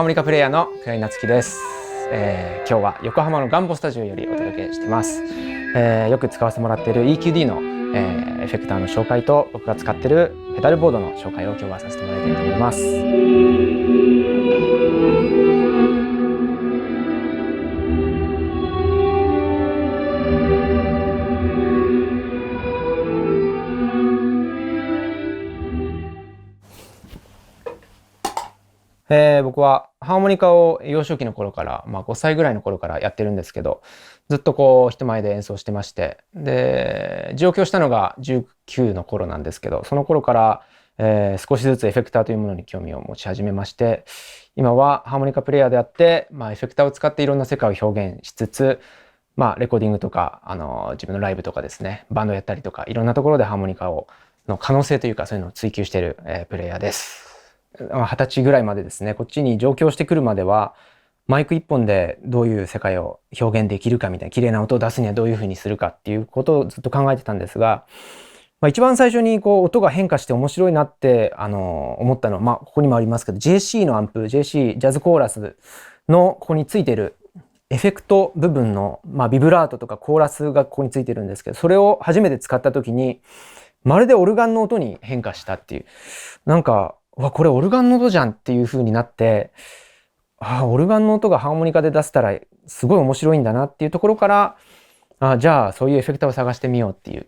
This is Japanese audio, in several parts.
ーモニカプレイヤーの倉井夏樹です。今日は横浜のガンボスタジオよりお届けしてます。よく使わせてもらっている EQD の、エフェクターの紹介と僕が使っているペダルボードの紹介を今日はさせてもらいたいと思います。僕はハーモニカを幼少期の頃から、5歳ぐらいの頃からやってるんですけど、ずっと人前で演奏してまして、で上京したのが19の頃なんですけど、その頃から、少しずつエフェクターというものに興味を持ち始めまして、今はハーモニカプレイヤーであって、エフェクターを使っていろんな世界を表現しつつ、レコーディングとか自分のライブとかですね、バンドやったりとか、いろんなところでハーモニカの可能性というか、そういうのを追求している、プレイヤーです。20歳ぐらいまでですね、こっちに上京してくるまでは、マイク一本でどういう世界を表現できるかみたいな、綺麗な音を出すにはどういうふうにするかっていうことをずっと考えてたんですが、一番最初に音が変化して面白いなって思ったのは、ここにもありますけど、JC のアンプ、JC ジャズコーラスのここについてるエフェクト部分の、ビブラートとかコーラスがここについてるんですけど、それを初めて使った時に、まるでオルガンの音に変化したっていう、これオルガンの音じゃんっていう風になって、オルガンの音がハーモニカで出せたらすごい面白いんだなっていうところから、じゃあそういうエフェクターを探してみようっていう。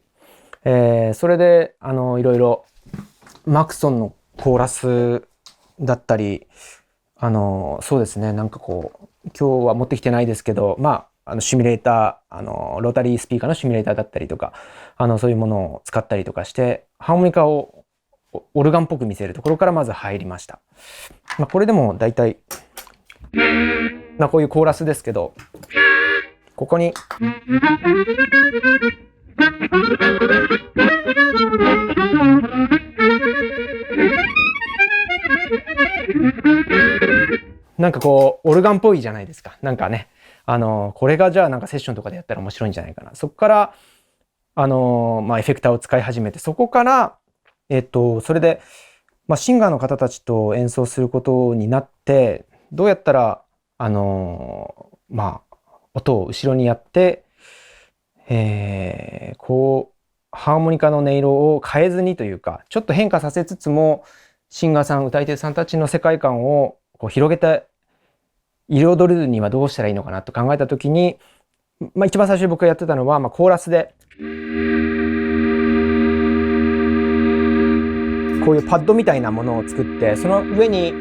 それでいろいろマクソンのコーラスだったり、そうですね、今日は持ってきてないですけど、シミュレーター、ロータリースピーカーのシミュレーターだったりとか、そういうものを使ったりとかして、ハーモニカをオルガンっぽく見せるところからまず入りました。これでもだいたいこういうコーラスですけど、ここにオルガンっぽいじゃないですか。これがじゃあセッションとかでやったら面白いんじゃないかな。そこからエフェクターを使い始めて、そこからそれで、シンガーの方たちと演奏することになって、どうやったら、音を後ろにやって、ハーモニカの音色を変えずにというか、ちょっと変化させつつも、シンガーさん、歌い手さんたちの世界観を広げて、彩るにはどうしたらいいのかなと考えたときに、一番最初に僕がやってたのは、コーラスで、こういうパッドみたいなものを作って、その上に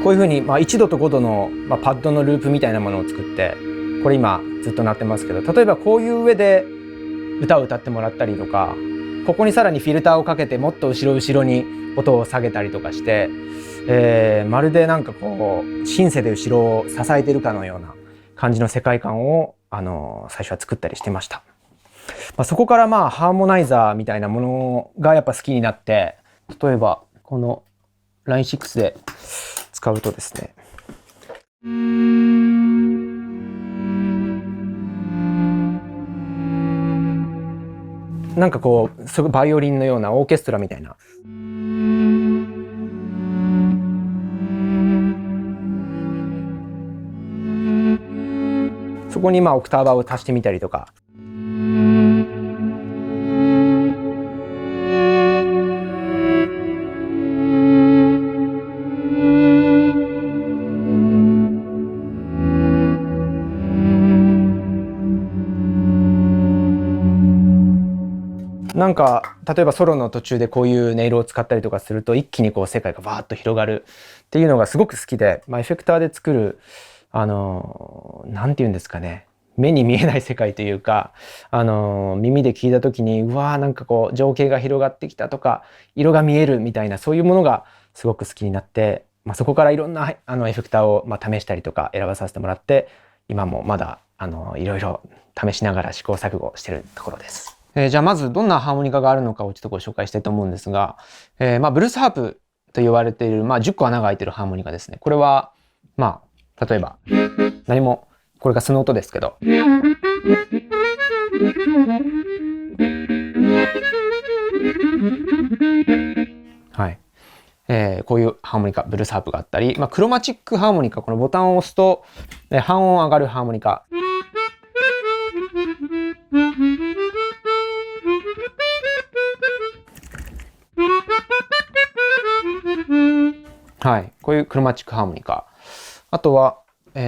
こういうふうに1度と5度のパッドのループみたいなものを作って、これ今ずっと鳴ってますけど、例えばこういう上で歌を歌ってもらったりとか、ここにさらにフィルターをかけてもっと後ろに音を下げたりとかして、まるでシンセで後ろを支えてるかのような感じの世界観を最初は作ったりしてました。そこからハーモナイザーみたいなものがやっぱ好きになって、例えばこの Line6 で使うとですね、すごいバイオリンのようなオーケストラみたいな。そこにオクターバーを足してみたりとか。例えばソロの途中でこういう音色を使ったりとかすると、一気に世界がバーッと広がるっていうのがすごく好きで、エフェクターで作るなんていうんですかね、目に見えない世界というか、耳で聞いた時に情景が広がってきたとか、色が見えるみたいな、そういうものがすごく好きになって、そこからいろんなエフェクターを試したりとか選ばさせてもらって、今もまだいろいろ試しながら試行錯誤してるところです。じゃあまずどんなハーモニカがあるのかをちょっとご紹介したいと思うんですが、ブルースハープと言われている、10個穴が開いているハーモニカですね。これは例えば、何も、これが素の音ですけど。はい。こういうハーモニカ、ブルースハープがあったり、クロマチックハーモニカ、このボタンを押すと、半音上がるハーモニカ。はい。こういうクロマチックハーモニカ。あとは、そ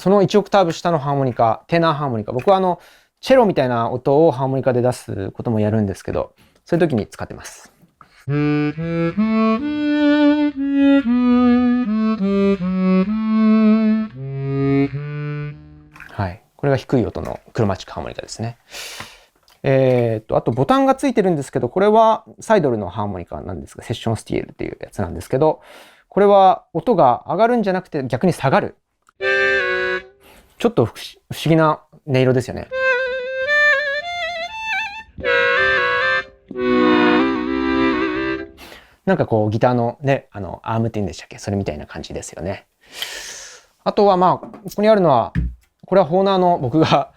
の1オクターブ下のハーモニカ、テナーハーモニカ。僕はチェロみたいな音をハーモニカで出すこともやるんですけど、そういう時に使ってます。はい。これが低い音のクロマチックハーモニカですね。あとボタンがついてるんですけど、これはサイドルのハーモニカなんですが、セッションスティールっていうやつなんですけど、これは音が上がるんじゃなくて逆に下がる。ちょっと不思議な音色ですよね。なんかこうギターのね、アームって言うんでしたっけ？それみたいな感じですよね。あとはここにあるのは、これはホーナーの僕が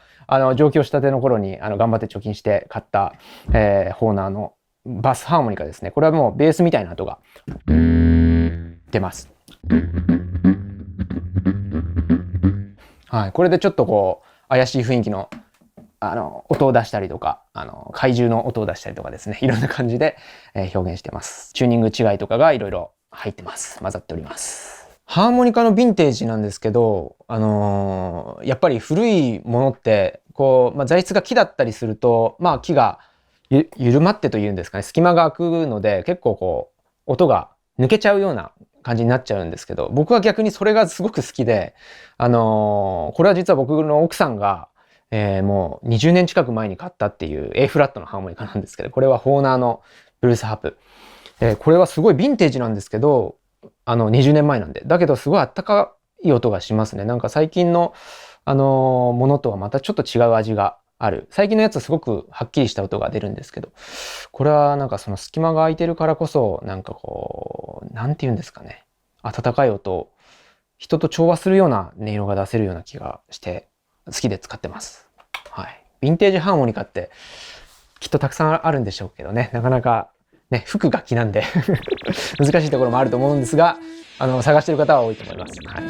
上京したての頃に頑張って貯金して買った、ホーナーのバスハーモニカですね。これはもうベースみたいな音が出ます。はい、これでちょっとこう怪しい雰囲気の音を出したりとか、怪獣の音を出したりとかですね、いろんな感じで、表現してます。チューニング違いとかがいろいろ入ってます。混ざっております。ハーモニカのヴィンテージなんですけど、やっぱり古いものって、こう、材質が木だったりすると、木が緩まってというんですかね、隙間が空くので、結構こう、音が抜けちゃうような感じになっちゃうんですけど、僕は逆にそれがすごく好きで、これは実は僕の奥さんが、もう20年近く前に買ったっていう A フラットのハーモニカなんですけど、これはホーナーのブルースハープ。これはすごいヴィンテージなんですけど、20年前なんで。だけどすごいあったかい音がしますね。なんか最近の、ものとはまたちょっと違う味がある。最近のやつはすごくはっきりした音が出るんですけど、これはなんかその隙間が空いてるからこそ、なんかこう、なんて言うんですかね。温かい音、人と調和するような音色が出せるような気がして、好きで使ってます。はい。ヴィンテージハーモニカってきっとたくさんあるんでしょうけどね、なかなかね、吹く楽器なんで難しいところもあると思うんですが、探してる方は多いと思います。はい。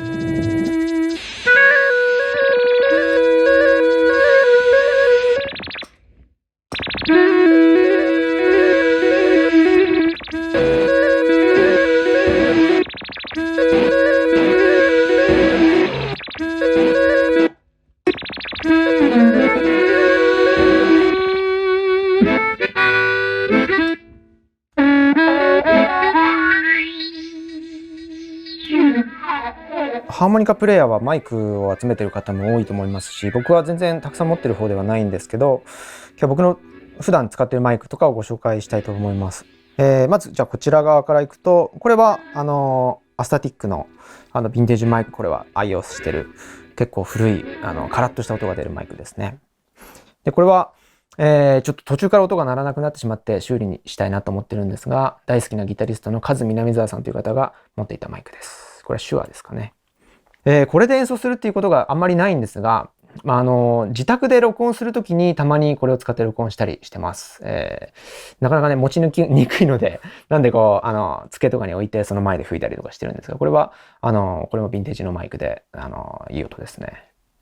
ハーモニカプレイヤーはマイクを集めてる方も多いと思いますし、僕は全然たくさん持ってる方ではないんですけど、今日は僕の普段使ってるマイクとかをご紹介したいと思います。まずじゃあこちら側からいくと、これはアスタティックのヴィンテージマイク、これは愛用してる結構古いカラッとした音が出るマイクですね。でこれはちょっと途中から音が鳴らなくなってしまって修理にしたいなと思ってるんですが、大好きなギタリストのカズ南沢さんという方が持っていたマイクです。これは手話ですかね。これで演奏するっていうことがあんまりないんですが、自宅で録音するときにたまにこれを使って録音したりしてます。なかなかね、持ち抜きにくいので、なんでこう、机とかに置いてその前で吹いたりとかしてるんですが、これは、これもヴィンテージのマイクで、いい音ですね。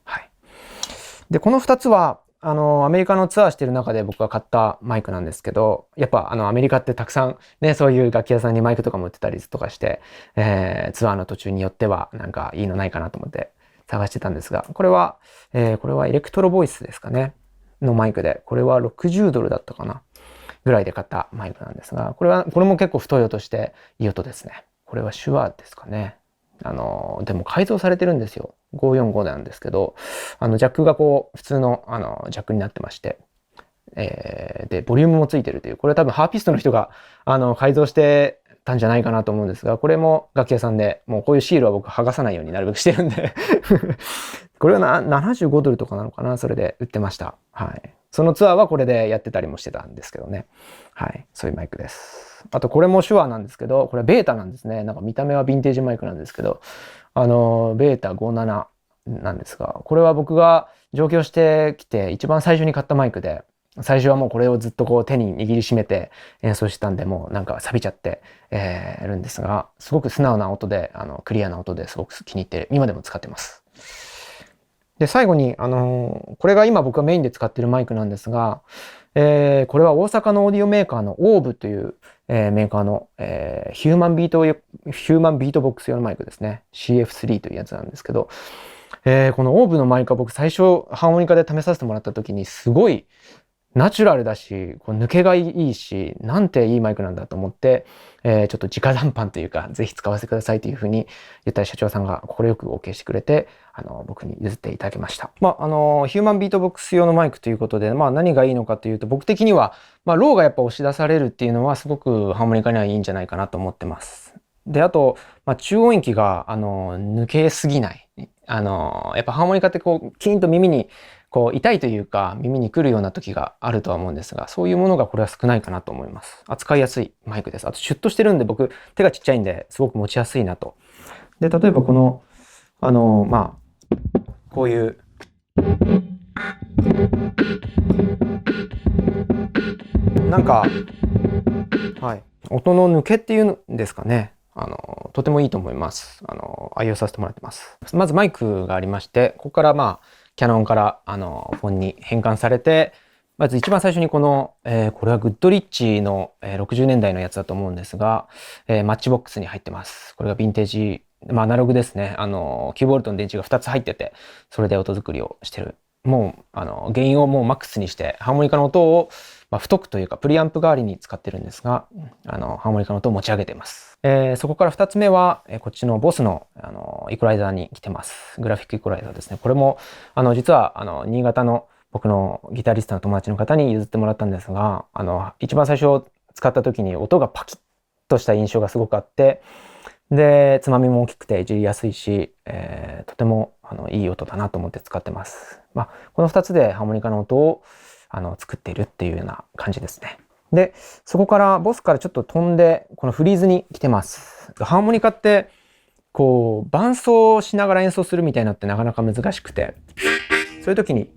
はい。で、この2つは、アメリカのツアーしてる中で僕が買ったマイクなんですけど、やっぱアメリカってたくさんね、そういう楽器屋さんにマイクとかも売ってたりとかして、ツアーの途中によってはなんかいいのないかなと思って探してたんですが、これはエレクトロボイスですかね、のマイクで、これは60ドルだったかなぐらいで買ったマイクなんですが、これも結構太い音していい音ですね。これは手話ですかね。でも改造されてるんですよ。545なんですけど、ジャックがこう、普通の、ジャックになってまして、で、ボリュームもついてるという、これ多分ハーピストの人が、改造してたんじゃないかなと思うんですが、これも楽器屋さんで、もうこういうシールは僕剥がさないようになるべくしてるんでこれは75ドルとかなのかな、それで売ってました。はい。そのツアーはこれでやってたりもしてたんですけどね。はい。そういうマイクです。あとこれも手話なんですけど、これベータなんですね。なんか見た目はヴィンテージマイクなんですけど、ベータ57なんですが、これは僕が上京してきて一番最初に買ったマイクで、最初はもうこれをずっとこう手に握りしめて演奏してたんで、もうなんか錆びちゃって、るんですが、すごく素直な音で、クリアな音ですごく気に入って今でも使ってます。で、最後に、これが今僕がメインで使ってるマイクなんですが、これは大阪のオーディオメーカーのオーブという、メーカーの、ヒューマンビートボックス用のマイクですね。CF3 というやつなんですけど、このオーブのマイクは僕最初ハーモニカで試させてもらった時にすごいナチュラルだし、こう抜けがいいし、なんていいマイクなんだと思って、ちょっと直談判というか、ぜひ使わせてくださいというふうに言ったら社長さんが快く OK してくれて、僕に譲っていただきました。ヒューマンビートボックス用のマイクということで、何がいいのかというと、僕的には、ローがやっぱ押し出されるっていうのはすごくハーモニカにはいいんじゃないかなと思ってます。で、あと、中音域が、抜けすぎない。やっぱハーモニカってこう、キーンと耳に、こう痛いというか耳に来るような時があるとは思うんですが、そういうものがこれは少ないかなと思います。扱いやすいマイクです。あとシュッとしてるんで僕手がちっちゃいんですごく持ちやすいなと。で、例えばこの、こういうなんか、はい、音の抜けっていうんですかね。とてもいいと思います。愛用させてもらってます。まずマイクがありまして、ここからキヤノンからフォンに変換されて、まず一番最初にこの、これはグッドリッチの、60年代のやつだと思うんですが、マッチボックスに入ってます。これがヴィンテージ、アナログですね。9ボルトの電池が2つ入ってて、それで音作りをしてる。もう、ゲインをもうマックスにして、ハーモニカの音を、太くというか、プリアンプ代わりに使ってるんですが、ハーモニカの音を持ち上げてます。そこから2つ目は、こっちのボスの、イコライザーに来てます。グラフィックイコライザーですね。これも、実は、新潟の僕のギタリストの友達の方に譲ってもらったんですが、一番最初使った時に音がパキッとした印象がすごくあって、で、つまみも大きくていじりやすいし、とてもいい音だなと思って使ってます。この2つでハーモニカの音を作っているっていうような感じですね。で、そこからボスからちょっと飛んで、このフリーズに来てます。ハーモニカって、こう、伴奏しながら演奏するみたいなのってなかなか難しくて、そういう時に、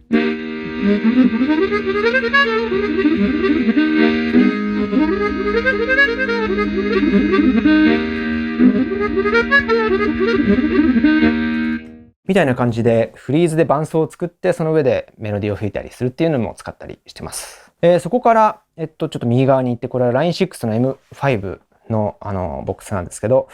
みたいな感じでフリーズで伴奏を作ってその上でメロディーを吹いたりするっていうのも使ったりしてます。そこから、ちょっと右側に行って、これは Line6 の M5 のボックスなんですけど、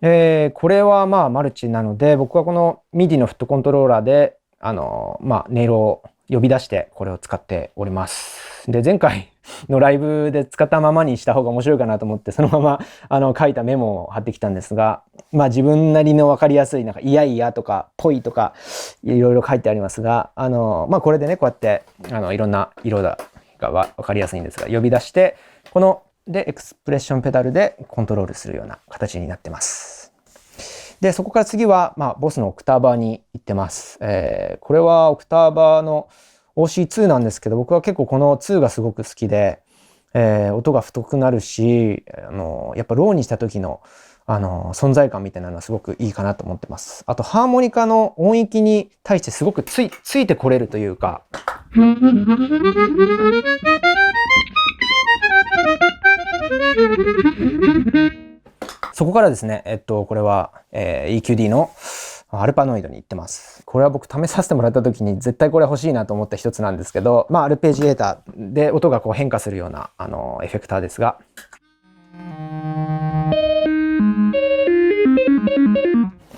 これはマルチなので、僕はこの MIDI のフットコントローラーで音色を呼び出してこれを使っております。で、前回のライブで使ったままにした方が面白いかなと思って、そのまま書いたメモを貼ってきたんですが、自分なりの分かりやすい、なんか、いやいやとか、ぽいとか、いろいろ書いてありますが、これでね、こうやって、いろんな色が分かりやすいんですが、呼び出して、この、で、エクスプレッションペダルでコントロールするような形になってます。で、そこから次は、ボスのオクターバーに行ってます。これはオクターバーの OC2 なんですけど、僕は結構この2がすごく好きで、音が太くなるし、やっぱローにした時の、存在感みたいなのはすごくいいかなと思ってます。あと、ハーモニカの音域に対してすごくついてこれるというか、そこからですね、これは、EQD のアルパノイドに行ってます。これは僕試させてもらった時に絶対これ欲しいなと思った一つなんですけど、アルペジエーターで音がこう変化するようなエフェクターですが、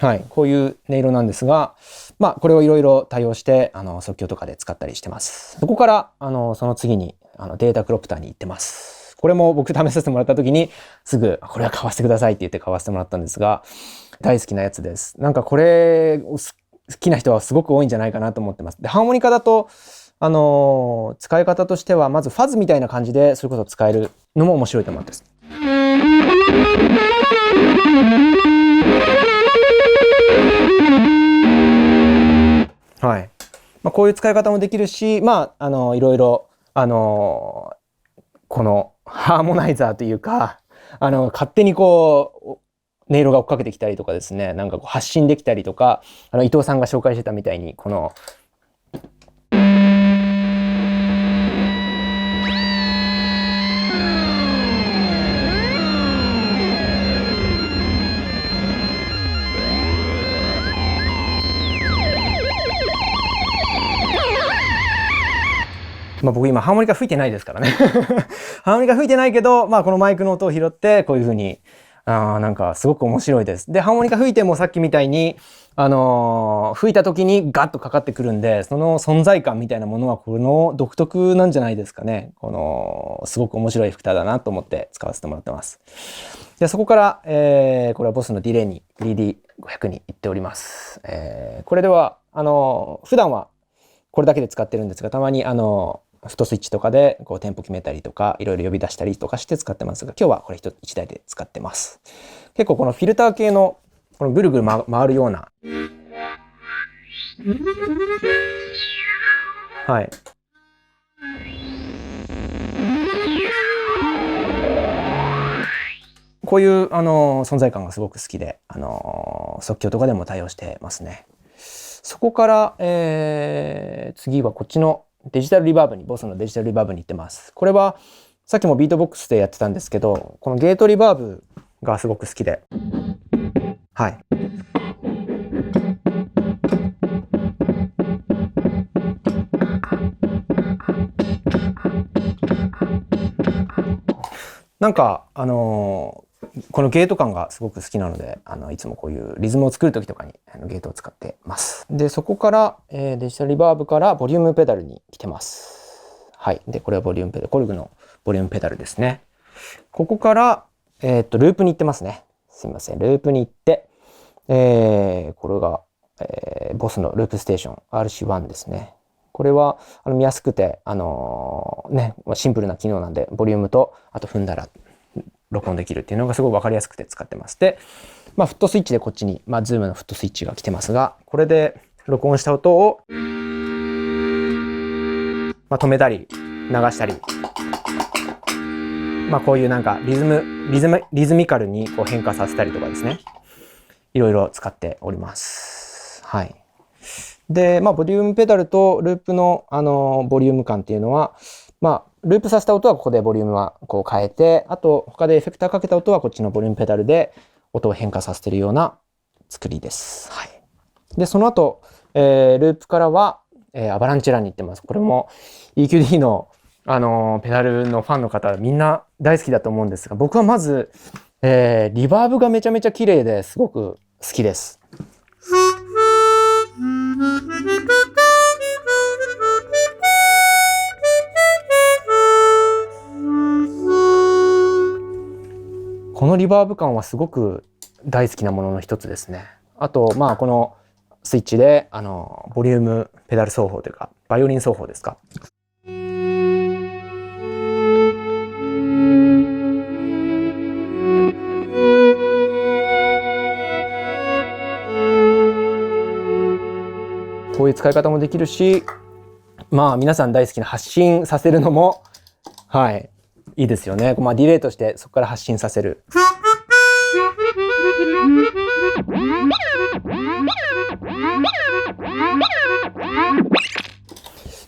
はい、こういう音色なんですが、これをいろいろ対応して即興とかで使ったりしてます。そこからその次にデータクロプターに行ってます。これも僕試させてもらった時にすぐこれは買わせてくださいって言って買わせてもらったんですが、大好きなやつです。なんかこれ好きな人はすごく多いんじゃないかなと思ってます。で、ハーモニカだと使い方としてはまずファズみたいな感じでそういうことを使えるのも面白いと思うんです。はい。こういう使い方もできるし、いろいろこのハーモナイザーというか勝手にこう音色が追っかけてきたりとかですね、なんかこう発信できたりとか、伊藤さんが紹介してたみたいに、この、まあ僕今ハーモニカ吹いてないですからね。ハーモニカ吹いてないけど、まあこのマイクの音を拾ってこういう風に、なんかすごく面白いです。で、ハーモニカ吹いてもさっきみたいに、吹いた時にガッとかかってくるんで、その存在感みたいなものはこの独特なんじゃないですかね。すごく面白いエフェクターだなと思って使わせてもらってます。で、そこから、これはボスのディレイに DD500 に行っております。これでは、普段はこれだけで使ってるんですが、たまにフットスイッチとかでこうテンポ決めたりとか、いろいろ呼び出したりとかして使ってますが、今日はこれ1台で使ってます。結構このフィルター系のこのぐるぐる回るような、はい。こういう存在感がすごく好きで、即興とかでも対応してますね。そこから、次はこっちのデジタルリバーブに、ボスのデジタルリバーブに行ってます。これはさっきもビートボックスでやってたんですけど、このゲートリバーブがすごく好きで、はい。なんかこのゲート感がすごく好きなので、いつもこういうリズムを作る時とかにゲートを使ってます。で、そこから、デジタルリバーブからボリュームペダルに来てます。はい。で、これはボリュームペダル、コルグのボリュームペダルですね。ここから、ループに行ってますね。すみません。ループに行って、これが、ボスのループステーション RC1 ですね。これは見やすくて、シンプルな機能なんで、ボリュームと、あと踏んだら録音できるっていうのがすごい分かりやすくて使ってます。で、フットスイッチでこっちに、ズームのフットスイッチが来てますが、これで録音した音を、止めたり、流したり、こういうなんかリズミカルにこう変化させたりとかですね。いろいろ使っております。はい。で、ボリュームペダルとループのボリューム感っていうのは、ループさせた音はここでボリュームはこう変えて、あと他でエフェクターかけた音はこっちのボリュームペダルで音を変化させてるような作りです。はい。で、その後、ループからは、アバランチェラに行ってます。これも EQD のペダルのファンの方みんな大好きだと思うんですが、僕はまず、リバーブがめちゃめちゃ綺麗ですごく好きです。このリバーブ感はすごく大好きなものの一つですね。あと、このスイッチで、ボリュームペダル奏法というか、バイオリン奏法ですか。こういう使い方もできるし、皆さん大好きな発信させるのも、はい、いいですよね。ディレイとしてそこから発信させる。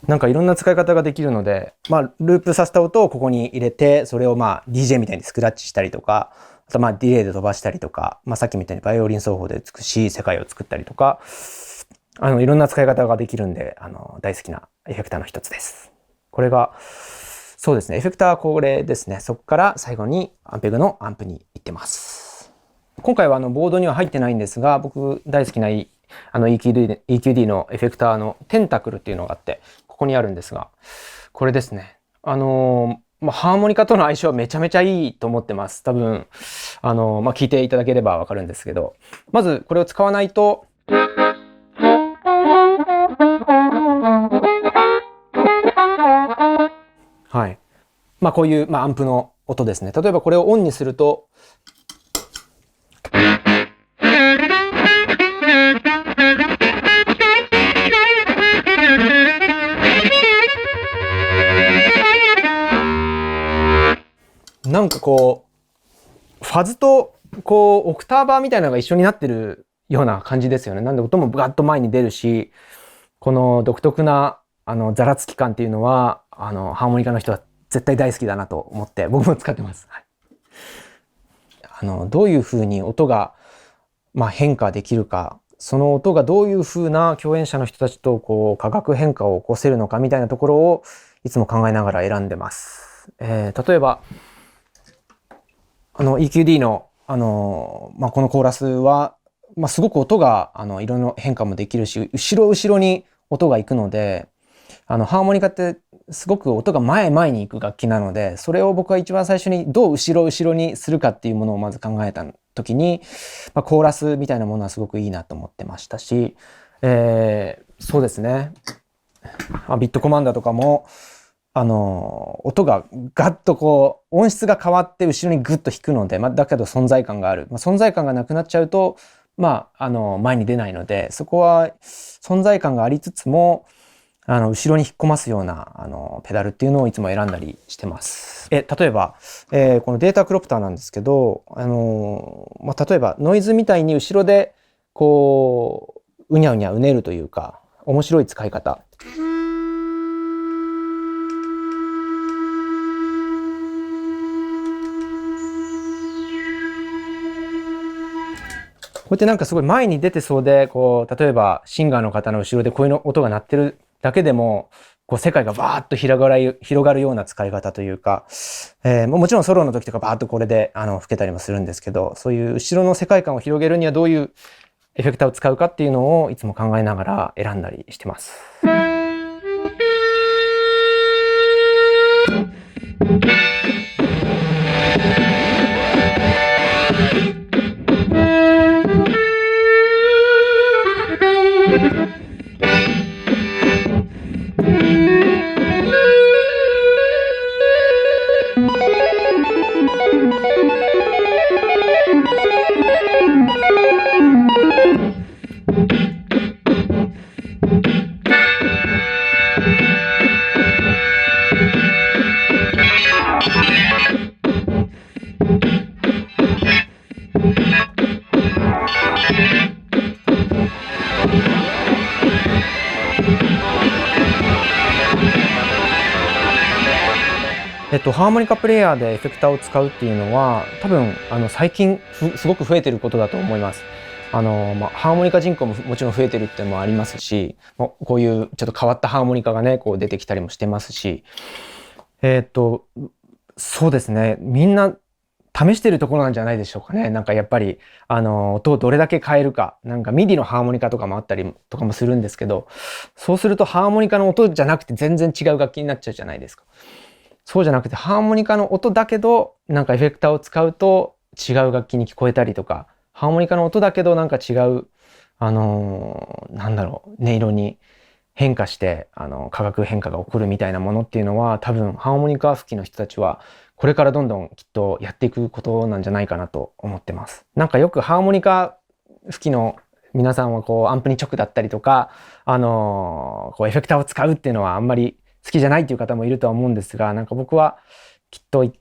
なんかいろんな使い方ができるので、ループさせた音をここに入れて、それをDJ みたいにスクラッチしたりとか、あとディレイで飛ばしたりとか、さっきみたいにバイオリン奏法で美しい世界を作ったりとか、いろんな使い方ができるんで、大好きなエフェクターの一つです。これが、そうですね、エフェクターはこれですね。そこから最後にアンペグのアンプに行ってます。今回はボードには入ってないんですが、僕大好きなEQD のエフェクターのテンタクルっていうのがあって、ここにあるんですが、これですね。ハーモニカとの相性はめちゃめちゃいいと思ってます。多分、聞いていただければわかるんですけど、まずこれを使わないと、はい。こういう、アンプの音ですね。例えばこれをオンにすると、なんかこう、ファズとこう、オクターバーみたいなのが一緒になってるような感じですよね。なんで音もガッと前に出るし、この独特な、ざらつき感っていうのは、ハーモニカの人は絶対大好きだなと思って、僕も使ってます。はい、どういうふうに音が、変化できるか、その音がどういうふうな共演者の人たちとこう化学変化を起こせるのかみたいなところをいつも考えながら選んでます。例えばEQD のこのコーラスは、すごく音がいろんな変化もできるし、後ろに音が行くので、ハーモニカってすごく音が前に行く楽器なので、それを僕は一番最初にどう後ろにするかっていうものをまず考えた時に、コーラスみたいなものはすごくいいなと思ってましたし、そうですね、ビットコマンダとかも音がガッとこう音質が変わって後ろにグッと弾くので、だけど存在感がある、存在感がなくなっちゃうと前に出ないので、そこは存在感がありつつも後ろに引っ込ますようなペダルっていうのをいつも選んだりしてます。例えば、このデータクロプターなんですけど、例えばノイズみたいに後ろでこううにゃうにゃうねるというか面白い使い方。こうやってなんかすごい前に出てそうで、こう例えばシンガーの方の後ろでこういう音が鳴ってるだけでもこう世界がバーッと広がるような使い方というか、もちろんソロの時とかバーッとこれで吹けたりもするんですけど、そういう後ろの世界観を広げるにはどういうエフェクターを使うかっていうのをいつも考えながら選んだりしてます。ハーモニカプレイヤーでエフェクターを使うっていうのは多分最近すごく増えてることだと思います。ハーモニカ人口ももちろん増えてるっていうのもありますし、こういうちょっと変わったハーモニカがねこう出てきたりもしてますし、そうですね、みんな試してるところなんじゃないでしょうかね。なんかやっぱり音をどれだけ変えるか、なんかミディのハーモニカとかもあったりとかもするんですけど、そうするとハーモニカの音じゃなくて全然違う楽器になっちゃうじゃないですか。そうじゃなくてハーモニカの音だけどなんかエフェクターを使うと違う楽器に聞こえたりとか、ハーモニカの音だけどなんか違うなんだろう、音色に変化して化学変化が起こるみたいなものっていうのは多分ハーモニカ吹きの人たちはこれからどんどんきっとやっていくことなんじゃないかなと思ってます。なんかよくハーモニカ吹きの皆さんはこうアンプに直だったりとかこうエフェクターを使うっていうのはあんまり好きじゃないっていう方もいるとは思うんですが、なんか僕はきっと一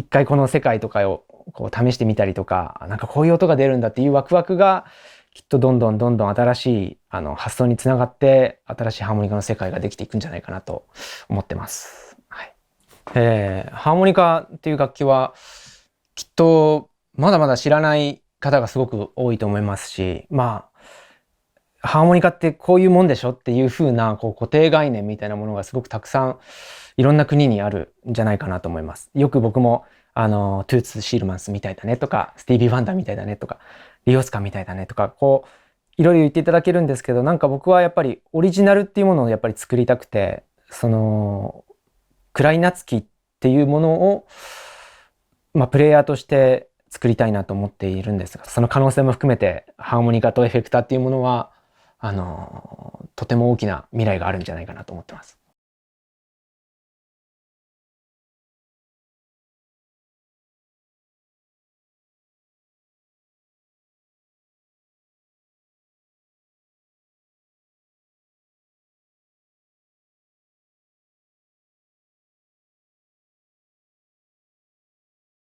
回この世界とかをこう試してみたりとか、なんかこういう音が出るんだっていうワクワクがきっとどんどん新しい発想につながって新しいハーモニカの世界ができていくんじゃないかなと思ってます。はい、ハーモニカっていう楽器はきっとまだまだ知らない方がすごく多いと思いますし、ハーモニカってこういうもんでしょっていう風なこう固定概念みたいなものがすごくたくさんいろんな国にあるんじゃないかなと思います。よく僕もトゥーツ・シールマンスみたいだねとか、スティービー・ワンダーみたいだねとか、リオスカみたいだねとか、こういろいろ言っていただけるんですけど、なんか僕はやっぱりオリジナルっていうものをやっぱり作りたくて、そのクライナツキっていうものをプレイヤーとして作りたいなと思っているんですが、その可能性も含めてハーモニカとエフェクターっていうものはとても大きな未来があるんじゃないかなと思ってます。